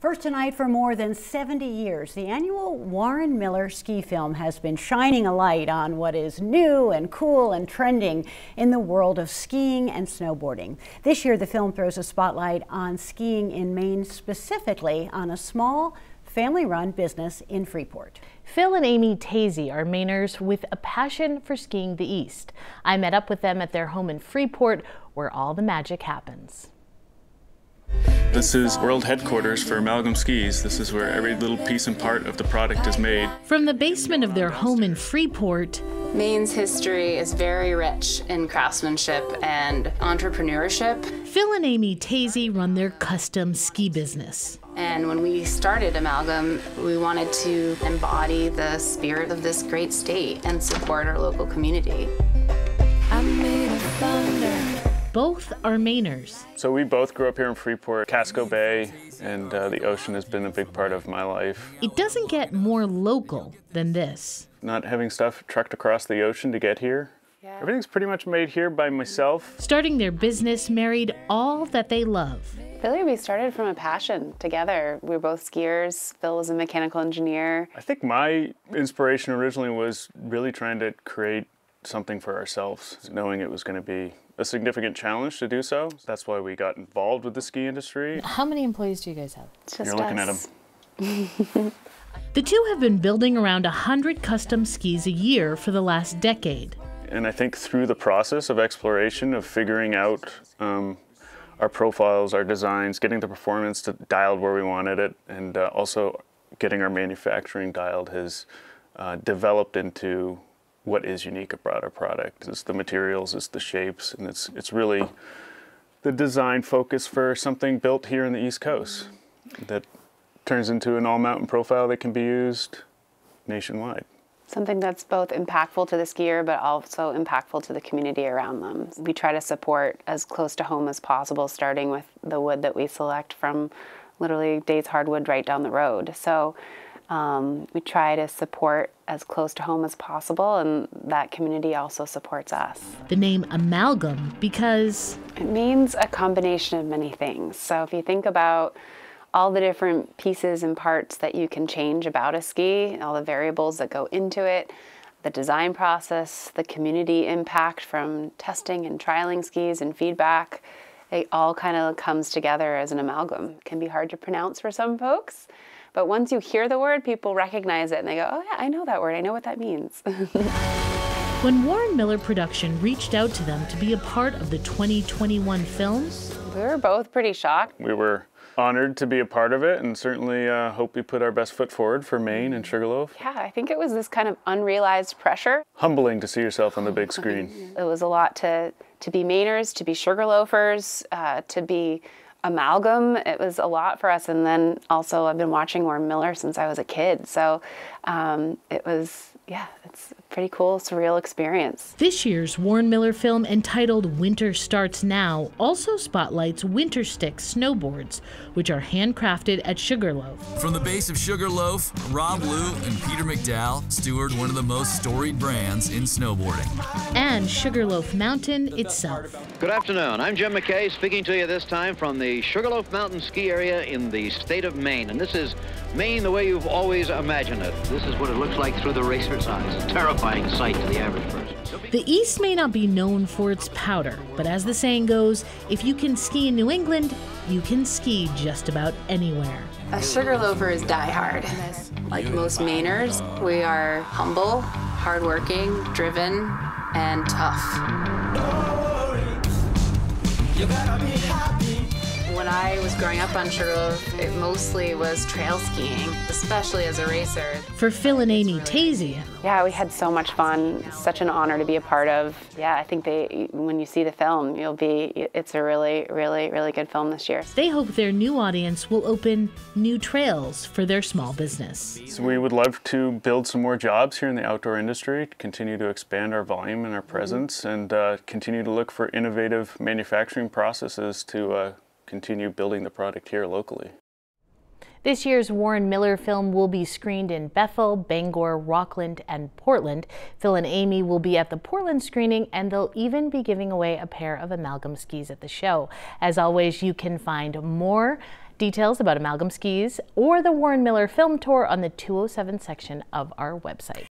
First tonight, for more than 70 years, the annual Warren Miller ski film has been shining a light on what is new and cool and trending in the world of skiing and snowboarding. This year, the film throws a spotlight on skiing in Maine, specifically on a small, family-run business in Freeport. Phil and Amy Taisey are Mainers with a passion for skiing the East. I met up with them at their home in Freeport, where all the magic happens. This is world headquarters for Amalgam Skis. This is where every little piece and part of the product is made. From the basement of their home in Freeport, Maine's history is very rich in craftsmanship and entrepreneurship. Phil and Amy Taisey run their custom ski business. And when we started Amalgam, we wanted to embody the spirit of this great state and support our local community. I'm made of thunder. Both are Mainers. So we both grew up here in Freeport, Casco Bay, and the ocean has been a big part of my life. It doesn't get more local than this. Not having stuff trucked across the ocean to get here. Yeah. Everything's pretty much made here by myself. Starting their business married all that they love. Really, we started from a passion together. We were both skiers. Phil was a mechanical engineer. I think my inspiration originally was really trying to create something for ourselves, knowing it was going to be a significant challenge to do so. That's why we got involved with the ski industry. How many employees do you guys have? It's just You're looking us. at them. The two have been building around 100 custom skis a year for the last decade. And I think through the process of exploration, of figuring out our profiles, our designs, getting the performance dialed where we wanted it, and also getting our manufacturing dialed has developed into what is unique about our product. It's the materials, it's the shapes, and it's really the design focus for something built here in the East Coast that turns into an all-mountain profile that can be used nationwide. Something that's both impactful to the skier, but also impactful to the community around them. We try to support as close to home as possible, starting with the wood that we select from literally Days Hardwood right down the road. So we try to support as close to home as possible, and that community also supports us. The name Amalgam because it means a combination of many things. So if you think about all the different pieces and parts that you can change about a ski, all the variables that go into it, the design process, the community impact from testing and trialing skis and feedback, it all kind of comes together as an amalgam. It can be hard to pronounce for some folks, but once you hear the word, people recognize it and they go, oh yeah, I know that word, I know what that means. When Warren Miller Production reached out to them to be a part of the 2021 film, we were both pretty shocked. We were honored to be a part of it, and certainly hope we put our best foot forward for Maine and Sugarloaf. Yeah, I think it was this kind of unrealized pressure. Humbling to see yourself on the big screen. It was a lot to be Mainers, to be Sugarloafers, to be Amalgam. It was a lot for us, and then also I've been watching Warren Miller since I was a kid, so it was, yeah, it's a pretty cool, surreal experience. This year's Warren Miller film, entitled Winter Starts Now, also spotlights Winter Stick snowboards, which are handcrafted at Sugarloaf. From the base of Sugarloaf, Rob Liu and Peter McDowell steward one of the most storied brands in snowboarding. And Sugarloaf Mountain itself. Good afternoon. I'm Jim McKay, speaking to you this time from the Sugarloaf Mountain ski area in the state of Maine. And this is Maine the way you've always imagined it. This is what it looks like through the racer's eyes. A terrifying sight to the average person. The East may not be known for its powder, but as the saying goes, if you can ski in New England, you can ski just about anywhere. A Sugarloafer is diehard. Like most Mainers, we are humble, hardworking, driven, and tough. When I was growing up on Sugarloaf, it mostly was trail skiing, especially as a racer. For Phil and Amy Taisey. Yeah, we had so much fun. Such an honor to be a part of. Yeah, I think when you see the film, it's a really, really, really good film this year. They hope their new audience will open new trails for their small business. So we would love to build some more jobs here in the outdoor industry, continue to expand our volume and our presence, and continue to look for innovative manufacturing processes to continue building the product here locally. This year's Warren Miller film will be screened in Bethel, Bangor, Rockland, and Portland. Phil and Amy will be at the Portland screening, and they'll even be giving away a pair of Amalgam skis at the show. As always, you can find more Details about Amalgam Skis or the Warren Miller Film Tour on the 207 section of our website.